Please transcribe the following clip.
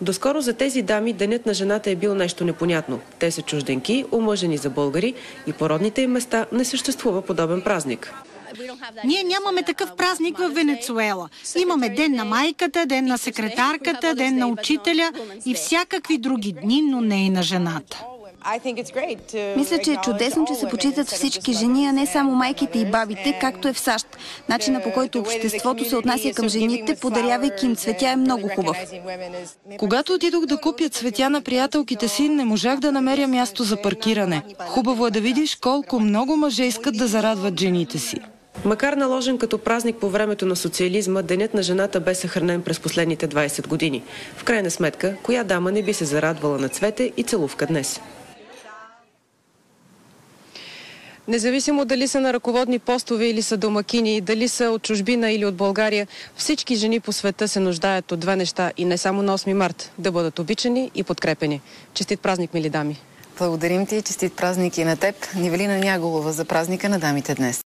Доскоро за тези дами денят на жената е бил нещо непонятно. Те са чужденки, омъжени за българи и по родните им места не съществува подобен празник. Ние нямаме такъв празник в Венецуела. Имаме ден на майката, ден на секретарката, ден на учителя и всякакви други дни, но не и на жената. Мисля, че е чудесно, че се почитат всички жени, а не само майките и бабите, както е в САЩ. Начинът, по който обществото се отнася към жените, подарявайки им цветя, е много хубав. Когато отидох да купя цветя на приятелките си, не можах да намеря място за паркиране. Хубаво е да видиш колко много мъже искат да зарадват жените си. Макар наложен като празник по времето на социализма, денят на жената бе съхранен през последните 20 години. В крайна сметка, коя дама не би се зарадвала на цвете и целувка днес? Независимо дали са на ръководни постове или са домакини, дали са от чужбина или от България, всички жени по света се нуждаят от две неща и не само на 8 март – да бъдат обичани и подкрепени. Честит празник, мили дами! Благодарим ти и честит празник и на теб, Невелина Няголова, за празника на дамите днес.